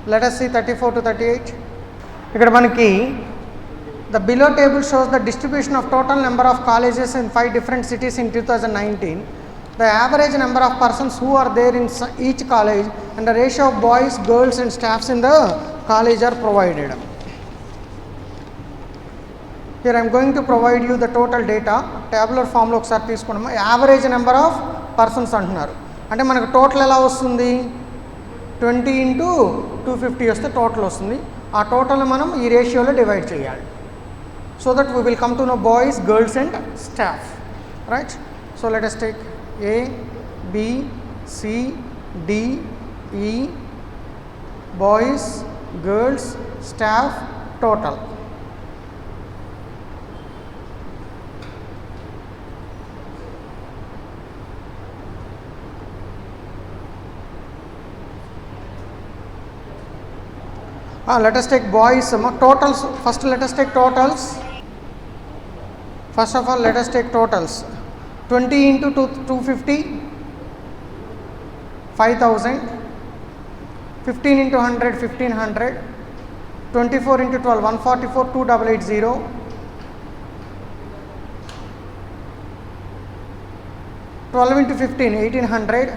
Let us see 34 to 38. ఇక్కడ మనకి the below table shows the distribution of total number of colleges in 5 different cities in 2019. The average number of persons who are there in each college and the ratio of boys, girls and staffs in the college are provided. Here I am going to provide you the total data. Tabular form లో ఒకసారి తీసుకున్నాము. Average number of persons అంటున్నారు. అంటే మనకు total ఎలా వస్తుంది? 20 into 250 వస్తే total వస్తుంది. ఆ టోటల్ మనం ఈ రేషియోలో డివైడ్ చేయాలి. So that we will come to know boys, girls and staff. Right? So let us take A, B, C, D, E, boys, girls, staff, total. Let us take boys totals. First let us take totals. First of all let us take totals. 20 into 250 5000, 15 into 100 1500, 24 into 12 144 2880, 12 into 15 1800,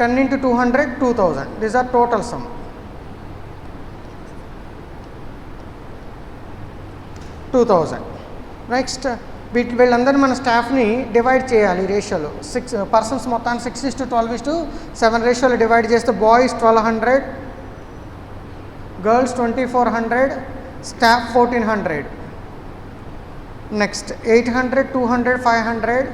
10 into 200 2000. These are total sum. 2000. Next వీళ్ళందరినీ మన స్టాఫ్ని divide చేయాలి రేషియోలో. 6 persons మొత్తాన్ని 6:12:7 రేషియోలో divide చేస్తే boys 1200, girls 2400, staff 1400. Next 800 200 500,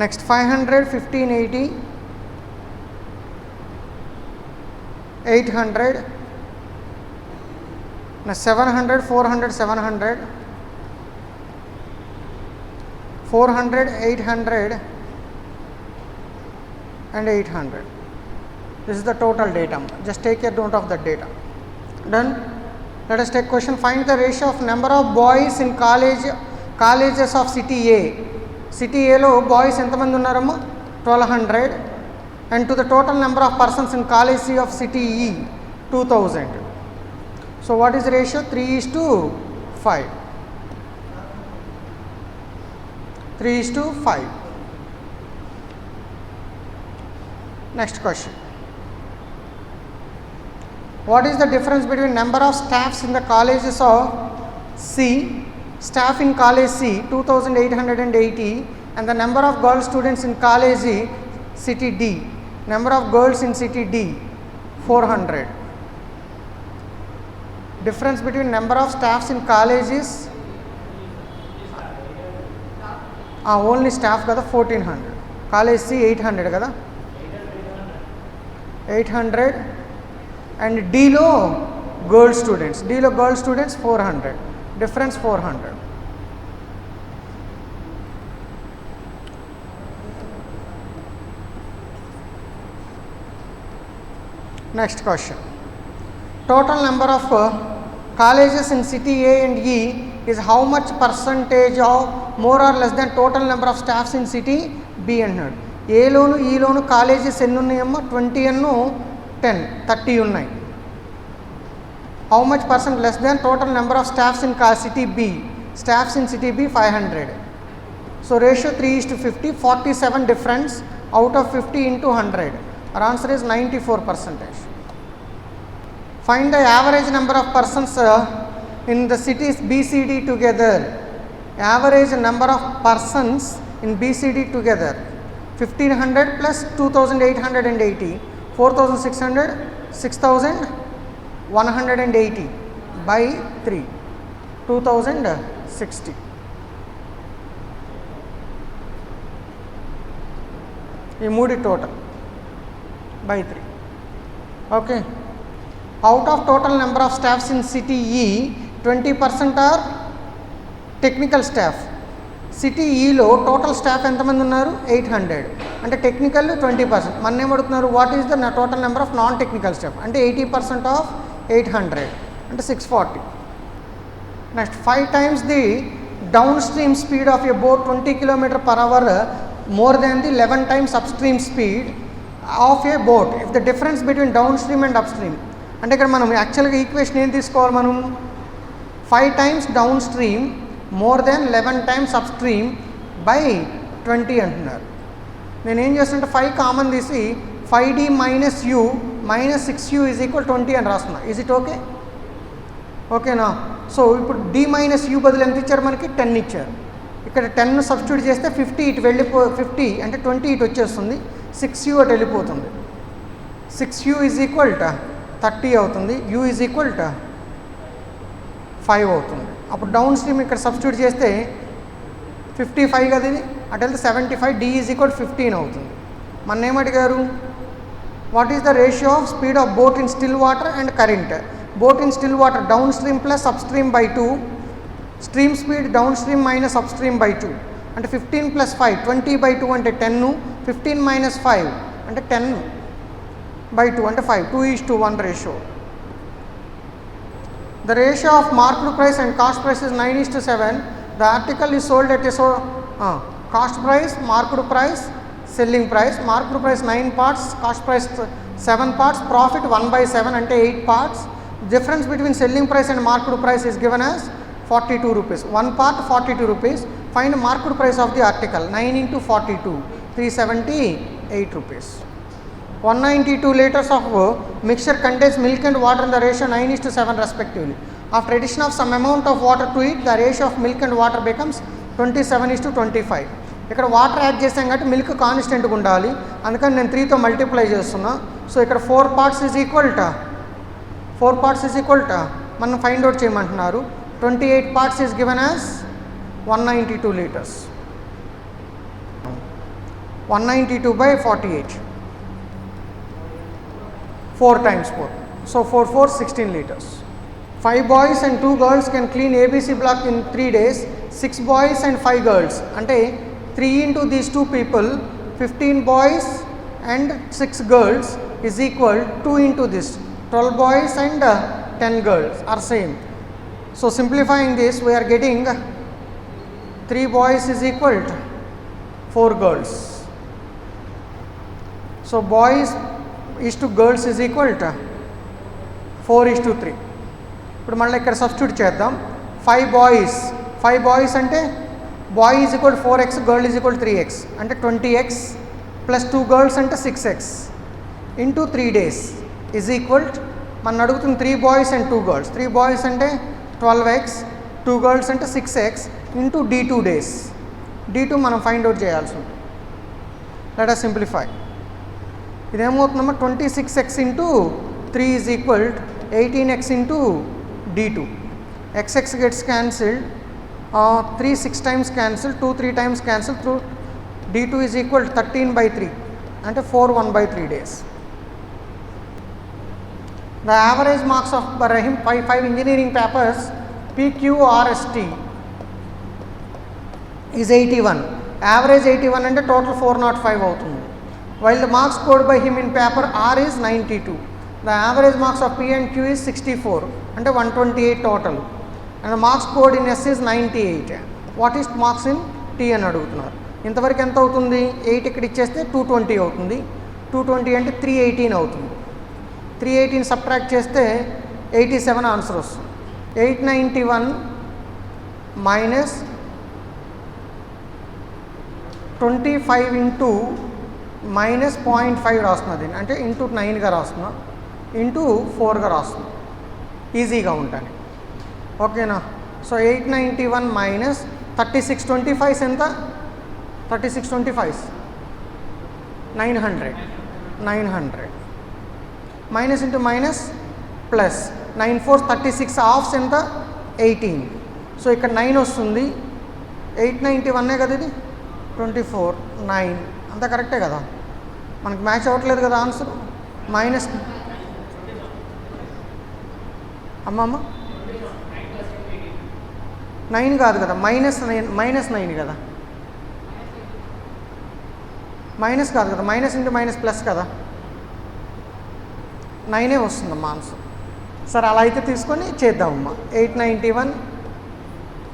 next 500 1580, 800, 700 400 700, 400 800 and 800. This is the total data. Just take a note of that data. Done. Let us take question. Find the ratio of number of boys in colleges of city A. City A lo boys ఎంతమంది ఉన్నారమ్మా? 1200 and to the total number of persons in college C of city E 2000. So what is the ratio? 3:5. 3:5. Next question. What is the difference between number of staffs in the colleges of C, staff in college C 2880 and the number of girl students in college city D, number of girls in city D 400. Difference between number of staffs in colleges only staff kada 1400, college C 800 kada 800 and D lo girl students 400, difference 400. Next question. Total number of colleges in city A and E is how much percentage of more or less than total number of staffs in city B అన్నాడు. ఏ లోను ఈ లోను colleges ఎన్ని ఉన్నాయమ్మా? 20 అన్ను 10 30 ఉన్నాయి. How much percent less than total number of staffs in city B? Staffs in city B 500. So ratio 3:50, 47 difference out of 50 into 100. Our answer is 94%. Find the average number of persons in the cities BCD together. Average number of persons in BCD together. 1500 plus 2880, 4600, 6180 by 3, 2060. ఈ మూడి total by 3. Okay. Out of total number of staffs in city E, 20% are technical staff. City E లో total staff ఎంతమంది ఉన్నారు? 800. అంటే technical 20%. మన ఏం అడుగుతున్నారు? What is the total number of non technical staff? అంటే 80% of 800 అంటే 640. Next 5 times the downstream speed of a boat 20 km/h more than the 11 times upstream speed. Of a boat if the difference between down stream and up stream. అంటే ఇక్కడ మనం యాక్చువల్గా equation ఏం తీసుకోవాలి, మనం 5 times down stream more than 11 times up stream by 20 అంటున్నారు. నేను ఏం చేస్తుంటే 5 కామన్ తీసి 5d minus u minus 6u is equal 20 అని రాస్తున్నా. Is it okay? ఓకేనా? సో ఇప్పుడు d మైనస్ u బదులు ఎంత ఇచ్చారు, మనకి 10 ఇచ్చారు. ఇక్కడ 10 సబ్స్టిట్యూట్ చేస్తే 50 ఇటు 50 అంటే 20 ఇటు వచ్చేస్తుంది, 6u అటు వెళ్ళిపోతుంది. 6u ఈజ్ ఈక్వల్ టు 30 అవుతుంది, u ఈజ్ ఈక్వల్ టు 5 అవుతుంది. అప్పుడు డౌన్ స్ట్రీమ్ ఇక్కడ సబ్స్టిట్యూట్ చేస్తే 55 కదా, ఇది అటు వెళ్తే 75, d ఈజ్ ఈక్వల్ 15 అవుతుంది. మన ఏమడిగారు, what is the ratio of speed of boat in still water and current. Boat in still water downstream plus upstream by 2, stream speed downstream minus upstream by 2 అంటే 15 + 5 20/2 అంటే 10, 15 - 5 అంటే 10/2 అంటే 5, 2:1 ratio. The ratio of marked price and cost price is 9:7. The article is sold at a cost price, marked price, selling price. Marked price 9 parts, cost price 7 parts, profit 1/7 అంటే 8 parts. Difference between selling price and marked price is given as 42 rupees. 1 part 42 rupees. Find marked price of the article. 9 into 42, 378 rupees. 192 liters of mixture contains milk and water in the ratio 9:7 respectively. After addition of some amount of water to it, the ratio of milk and water becomes 27:25. ఇక్కడ water add చేసాం కాబట్టి milk కాన్స్టెంట్గా ఉండాలి, అందుకని నేను 3తో multiply చేస్తున్నా. So ఇక్కడ 4 parts is equal to మనం ఫైండ్ అవుట్ చేయమంటున్నారు. 28 parts is given as 192 liters. 192/48, 4 times 4, so 4 4 16 liters. 5 boys and 2 girls can clean ABC block in 3 days. 6 boys and 5 girls అంటే 3 into these 2 people, 15 boys and 6 girls is equal 2 into this 12 boys and 10 girls are same. So simplifying this, we are getting 3 boys is equal to 4 girls. So boys is to girls is equal to 4:3. ఇప్పుడు మళ్ళీ ఇక్కడ substitute చేద్దాం. 5 boys అంటే boy is equal 4x, girl is equal 3x అంటే 20x plus 2 girls అంటే 6x into 3 days is equal మనం అడుగుతుంది 3 boys and 2 girls. 3 boys అంటే 12x, 2 girls అంటే 6x into d2 days. d2 మనం ఫైండ్ అవుట్ చేయాల్సి ఉంటుంది. Let us simplify. ఇదేమవుతుందమ్మా 26x into 3 is equal 18x into d2. x gets cancelled, 3 6 times cancelled, 2 3 times cancelled, through d2 is equal to 13/3 అంటే 4 1/3 days. The average marks of Rahim 5 engineering papers PQRST is 81. Average 81 అంటే total 405 అవుతుంది. While the marks scored by him in paper R is 92. The average marks of P and Q is 64 అంటే 128 total. And the marks scored in S is 98. What is marks in T అని అడుగుతున్నారు. ఇంతవరకు ఎంత అవుతుంది, 8 ఇక్కడ ఇచ్చేస్తే 220 అవుతుంది. 220 అంటే 318 అవుతుంది. 318 సబ్ట్రాక్ట్ చేస్తే 87 ఆన్సర్ వస్తుంది. 891 మైనస్ 25 ఇంటూ మైనస్ 0.5 రాస్తున్నది అంటే ఇంటూ 9గా రాస్తున్నా, ఇంటూ 4గా రాస్తున్నా ఈజీగా ఉంటాను. ఓకేనా? సో 891 మైనస్ 3625 ఎంత, 3625 900 మైనస్ ఇంటూ మైనస్ ప్లస్ 9 4 36 హాఫ్స్ ఎంత 18. సో ఇక్కడ 9 వస్తుంది. 891 కదా ఇది, 24 9 అంతా కరెక్టే కదా, మనకి మ్యాచ్ అవ్వట్లేదు కదా ఆన్సర్. మైనస్ అమ్మమ్మ 9 కాదు కదా, -9 కదా, మైనస్ కాదు కదా, మైనస్ ఇంటూ మైనస్ ప్లస్ కదా, 9 వస్తుందమ్మా ఆన్సర్. సరే అలా అయితే తీసుకొని చేద్దామమ్మా. 891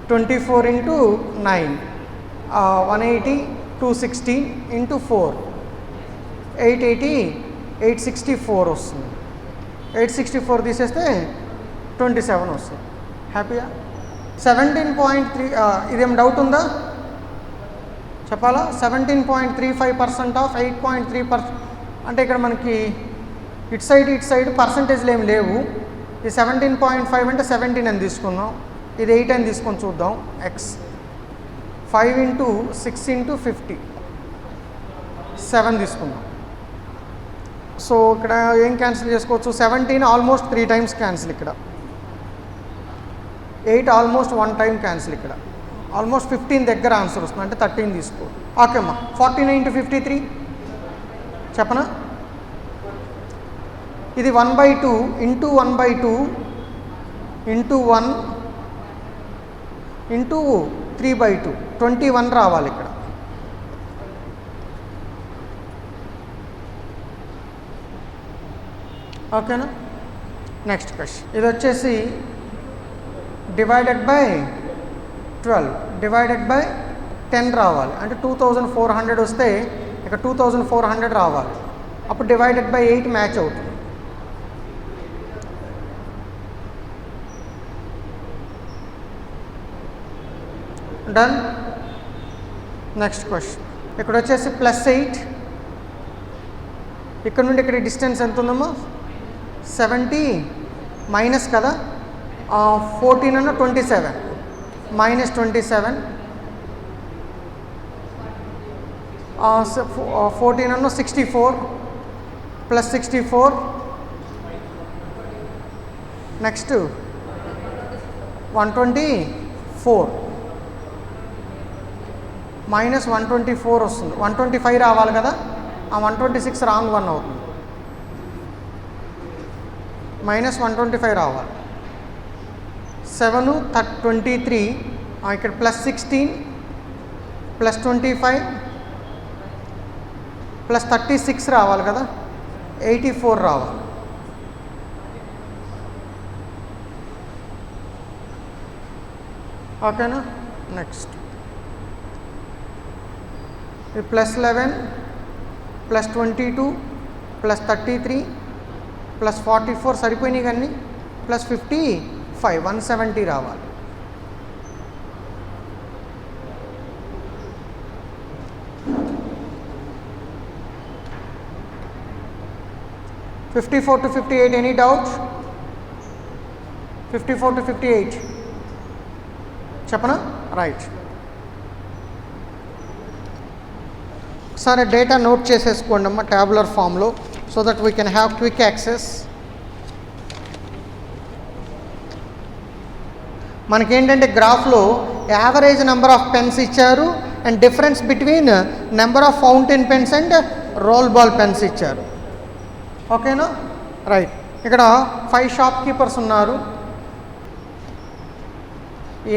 24 ఇంటూ 9 180 216 ఇంటూ 4 880, 864 వస్తుంది. 864 తీసేస్తే 27 వస్తుంది. హ్యాపీయా? 17.3 ఇదేం డౌట్ ఉందా చెప్పాలా? 17.35% ఆఫ్ 8.3%. అంటే ఇక్కడ మనకి ఇటు సైడ్ పర్సంటేజ్లు ఏమి లేవు. ఇది 17.5 అంటే 17 అని తీసుకుందాం, ఇది 8 అని తీసుకొని చూద్దాం. ఎక్స్ 5 ఇంటూ 6 ఇంటూ 50 7 తీసుకుందాం. సో ఇక్కడ ఏం క్యాన్సిల్ చేసుకోవచ్చు? 17 ఆల్మోస్ట్ 3 టైమ్స్ క్యాన్సిల్, ఇక్కడ 8 ఆల్మోస్ట్ 1 టైం క్యాన్సిల్, ఇక్కడ ఆల్మోస్ట్ 15 దగ్గర ఆన్సర్ వస్తుంది, అంటే 13 తీసుకో. ఓకే అమ్మా. 49 ఇంటూ 53 చెప్పనా? ఇది 1/2 ఇంటూ 1/2 ఇంటూ 1 ఇంటూ 3/2 21 రావాలి ఇక్కడ. ఓకేనా? Next question. ఇది వచ్చేసి డివైడెడ్ బై 12 డివైడెడ్ బై 10 రావాలి. అంటే 2400 వస్తే ఇక్కడ 2400 రావాలి. అప్పుడు డివైడెడ్ బై 8 మ్యాచ్ అవుతుంది. డన్. Next question. ఇక్కడ వచ్చేసి +8, ఇక్కడ నుండి ఇక్కడ డిస్టెన్స్ ఎంత ఉందమ్మా? 70 మైనస్ కదా, 14 అన్న 27 మైనస్ 27, 14 అన్న 64 ప్లస్ 64, నెక్స్ట్ 124 మైనస్ 124 వస్తుంది. 125 రావాలి కదా, ఆ 126 రాంగ్ 1 అవుతుంది. మైనస్ 125 రావాలి. 7 23, ఇక్కడ ప్లస్ 16 ప్లస్ 25 ప్లస్ 36 రావాలి కదా, 84 రావాలి. ఓకేనా? Next plus 11 plus 22 plus 33 plus 44 సరిపోయినాయి కానీ ప్లస్ 55 170 రావాలి. (54 to 58) ఎనీ డౌట్? 54 to 58 చెప్పనా? రైట్. ఒకసారి డేటా నోట్ చేసేసుకోండి అమ్మా ట్యాబులర్ ఫామ్లో, so that we can have quick access. మనకేంటంటే గ్రాఫ్లో యావరేజ్ నెంబర్ ఆఫ్ పెన్స్ ఇచ్చారు and difference between number of fountain pens and role ball pens ఇచ్చారు. ఓకేనా? రైట్. ఇక్కడ 5 షాప్ కీపర్స్ ఉన్నారు.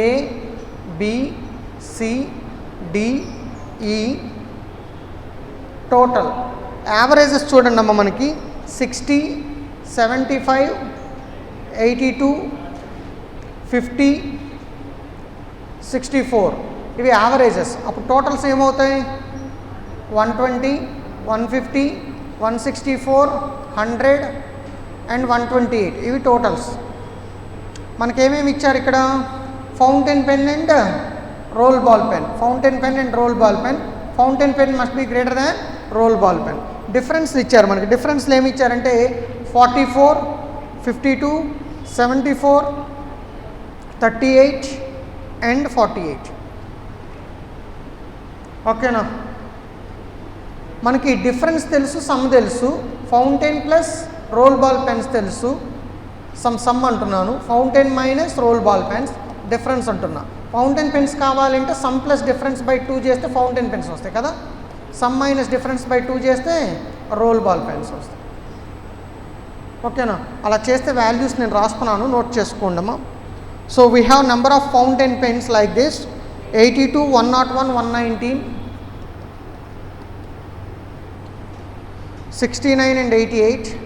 A, B, C, D, E. Total averages చూడండి అమ్మ, మనకి 60, 75, 82, 50, 64 ఇవి యావరేజెస్. అప్పుడు టోటల్స్ ఏమవుతాయి? 120, 150, 164, 100 అండ్ 128 ఇవి టోటల్స్. మనకేమేమి ఇచ్చారు ఇక్కడ? Fountain pen and role ball pen. Fountain pen and role ball pen. Fountain pen must be greater than role ball pen. Difference ఇచ్చారు మనకి. డిఫరెన్స్లు ఏమి ఇచ్చారంటే 44, 52, 74, 38 అండ్ 48. ఓకేనా? మనకి డిఫరెన్స్ తెలుసు, సమ్ తెలుసు. Fountain plus role ball pens తెలుసు, సమ్ అంటున్నాను. Fountain minus role ball pens difference అంటున్నా. ఫౌంటైన్ పెన్స్ కావాలంటే సమ్ ప్లస్ డిఫరెన్స్ బై 2 చేస్తే ఫౌంటైన్ పెన్స్ వస్తాయి కదా, సమ్ మైనస్ డిఫరెన్స్ బై 2 చేస్తే రోల్ బాల్ పెన్స్ వస్తాయి. ఓకేనా? అలా చేస్తే వాల్యూస్ నేను రాసుకున్నాను, నోట్ చేసుకోండి అమ్మా. So we have number of fountain pens like this: 82, 101, 119, 69 and 88.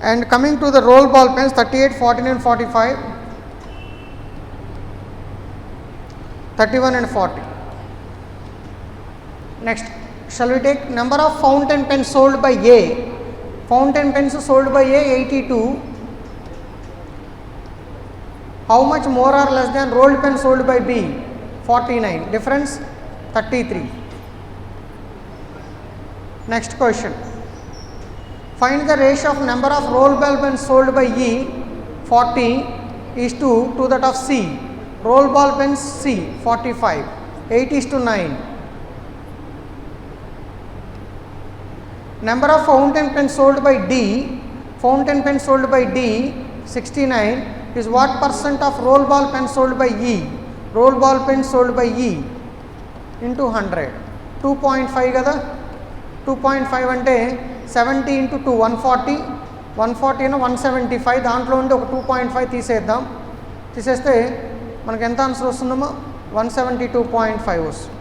And coming to the roll ball pens, 38, 49, 45, 31 and 40. Next, Shall we take number of fountain pens sold by A? Fountain pens sold by A 82. How much more or less than rolled pen sold by B? 49. Difference 33. Next question. Find the ratio of number of roll ball pens sold by E 40 is to that of C. Roll ball pens C 45. 8 is to 9. Number of fountain pens sold by D. Fountain pens sold by D 69 is what percent of roll ball pens sold by E? Roll ball pens sold by E into 100. 2.5 కదా. 2.5 అంటే 70 into 2 140. 140 అయినా 175. దాంట్లో ఉండి ఒక 2.5 తీసేద్దాం. తీసేస్తే మనకు ఎంత ఆన్సర్ వస్తుందమ్మా? 172.5 వస్తుంది.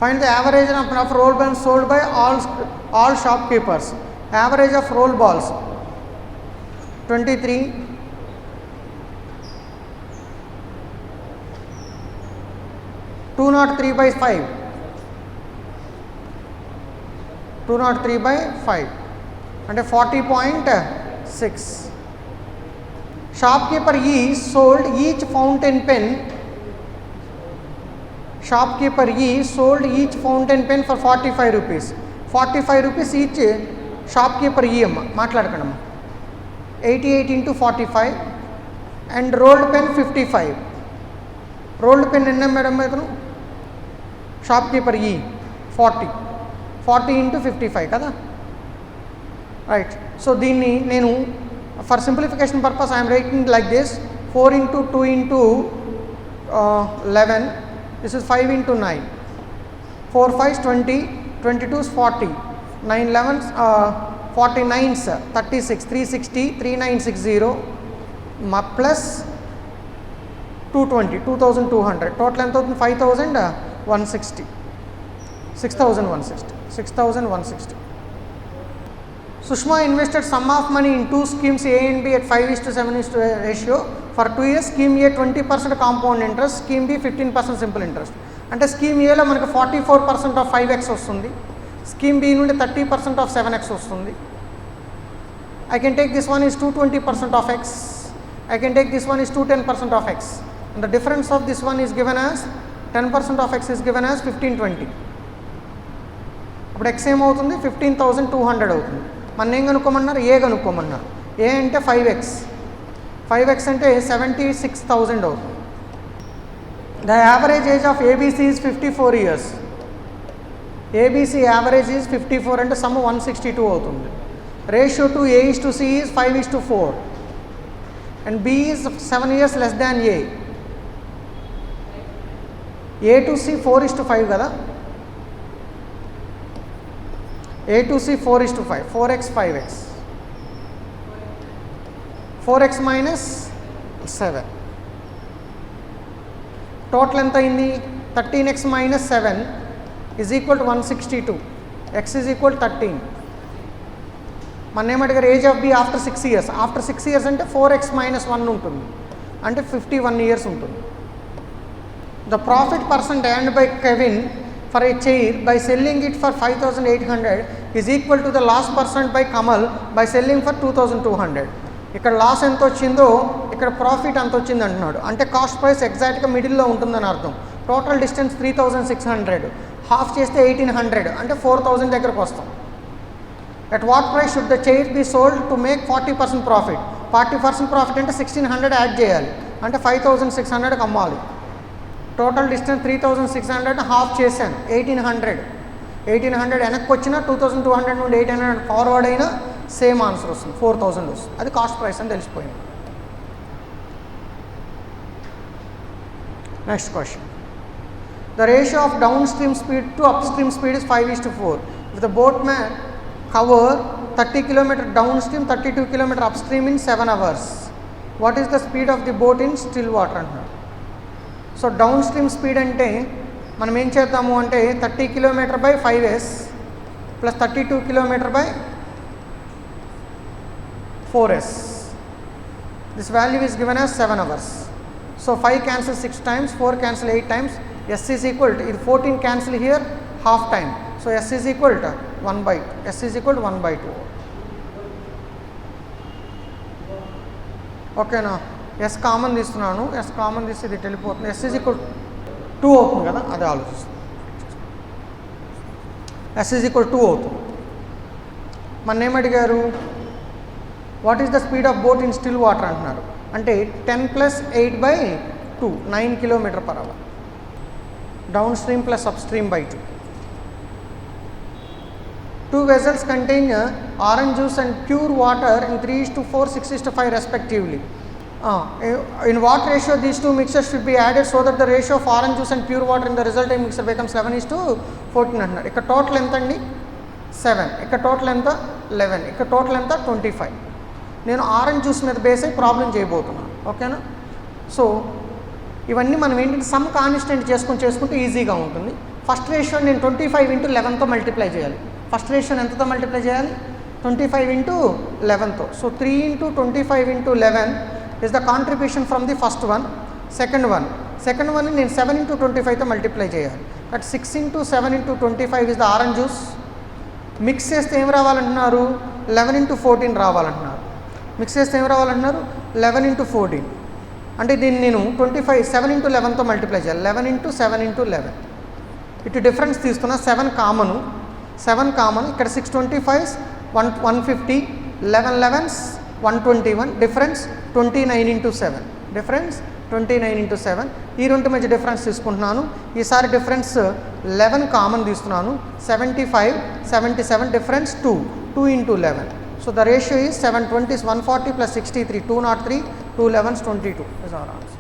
Find the average of roll balls sold by all shopkeepers. Average of roll balls 23. Two not 3 by 5. 203 by 5 అంటే 40.6. Shopkeeper E sold each fountain pen. Shopkeeper E sold each fountain pen for 45 rupees. 45 rupees each shopkeeper E అమ్మ మాట్లాడకండమ్మా. 88 into 45 and rolled pen 55. Rolled pen ఎన్న madam ఇతను? Shopkeeper E 40. 40 into 55 కదా. Right. So దీన్ని నేను for simplification purpose I'm writing like this. 4 into 2 into 11. This is 5 into 9. 4 5s 20. 22s 40. 9 11s 49s 36. 360. 3960 plus 220. 2200. Total ఎంత అవుతుంది? 5160. 6160. 6160. Sushma invested sum of money in two schemes A and B at 5:7 ratio for 2 years. Scheme A 20% compound interest, scheme B 15% simple interest. అంటే scheme ఏలో మనకి 44% of 5x వస్తుంది. Scheme B నుండి 30% of 7x వస్తుంది. I can take this one is 220% of x. I can take this one is 210% of x. And the difference of this one is given as 10% of x is given as 1520. ఇప్పుడు x ఏమవుతుంది? 15,200 అవుతుంది. మన ఏం కనుక్కోమన్నారు? ఏ కనుక్కోమన్నారు. ఏ అంటే 5x. 5x అంటే 76,000 అవుతుంది. The average age of ABC is 54 years. ABC average is 54 అంటే some 162 అవుతుంది. Ratio to A is to C is 5:4 and B is 7 years less than A. A to C 4:5 కదా. A to C 4:5. 4x 5x. 4x minus 7. Total ఎంత అయింది? 13x minus 7 is equal to 162. X is equal to 13. మన ఏమడిగారు? Age of B after 6 years. After 6 years అంటే 4x minus 1 ఉంటుంది. అంటే 51 years ఉంటుంది. The profit percent earned by Kevin for a chair by selling it for 5,800 is equal to the loss percent by Kamal by selling for 2,200. ఇక్కడ loss ఎంత వచ్చిందో ఇక్కడ profit ఎంత వచ్చింది అంటున్నాడు. అంటే కాస్ట్ ప్రైస్ ఎగ్జాక్ట్గా మిడిల్లో ఉంటుందని అర్థం. టోటల్ డిస్టెన్స్ 3,600, హాఫ్ చేస్తే 1,800 అంటే 4,000 దగ్గరకు వస్తాం. At what price should the chair be sold to make 40% profit? 40% profit అంటే 1,600 యాడ్ చేయాలి, అంటే 5,600కి అమ్మాలి. టోటల్ డిస్టెన్స్ 3,600 హాఫ్ చేశాను, 1,800. 1,800 వెనక్కి వచ్చినా 2,200 నుండి 1,800 ఫార్వర్డ్ అయినా సేమ్ ఆన్సర్ వస్తుంది, 4,000 వస్తుంది. అది కాస్ట్ ప్రైస్ అని తెలిసిపోయింది. Next question. The ratio of down stream speed to up stream speed is 5:4. If the boat man cover 30 km down stream, 32 km up stream in 7 hours, what is the speed of the boat in still water అంటున్నాడు. So down stream speed అంటే మనం ఏం చేద్దాము అంటే 30 km by 5s plus 32 km by 4s. This value is given as 7 hours. So 5 cancel 6 times, 4 cancel 8 times, s is equal to 14 cancel here, half time. So S is equal to 1/2. S is equal to 1/2. ఓకేనా? S common తీస్తున్నాను. S common తీసి ఇది వెళ్ళిపోతుంది. S is equal 2 అవుతుంది కదా, అదే ఆలోచిస్తుంది. S is equal 2 అవుతుంది. మన ఏం అడిగారు, what is the speed of boat in still water అంటున్నారు. అంటే 10 + 8/2 9 km/h. Down stream plus upstream by 2. 2 vessels contain orange juice and pure water in 3:4, 6:5 respectively. In what ratio these two mixtures should be added so that the ratio of orange juice and pure water in the resulting mixture becomes 11:14 అంటున్నారు. ఇక్కడ total ఎంత అండి? 7. ఇక్కడ total ఎంత? 11. ఇక్కడ total ఎంత? 25. నేను orange juice మీద బేస్ అయ్యి ప్రాబ్లం చేయబోతున్నాను. ఓకేనా? సో ఇవన్నీ మనం ఏంటంటే సమ్ కాన్స్టెంట్ చేసుకుంటే ఈజీగా ఉంటుంది. ఫస్ట్ రేషియో నేను 25 × 11తో మల్టిప్లై చేయాలి. ఫస్ట్ రేషియోని ఎంతతో మల్టిప్లై చేయాలి? 25 × 11తో. So 3 × 25 × 11 is the contribution from the first one. Second one నేను 7 × 25తో మల్టిప్లై చేయాలి. But 6 × 7 × 25 is the orange juice. Mix చేస్తే ఏం రావాలంటున్నారు? 11 × 14 రావాలంటున్నారు. మిక్స్ చేస్తే ఏం రావాలంటున్నారు? 11 × 14. అంటే దీన్ని నేను 7 × 11తో మల్టిప్లై చేయాలి. 11 × 7 × 11. ఇటు డిఫరెన్స్ తీసుకున్న 7 కామను. ఇక్కడ 6 25s 150, 11 11s 121, డిఫరెన్స్ 29 × 7. డిఫరెన్స్ 29 × 7. ఈ రెండు మధ్య డిఫరెన్స్ తీసుకుంటున్నాను. ఈసారి డిఫరెన్స్ 11 కామన్ తీస్తున్నాను. 75, 77, difference 2 × 11. So the ratio is 7 20s 140 + 63, 203, 2 11s 22 is our answer.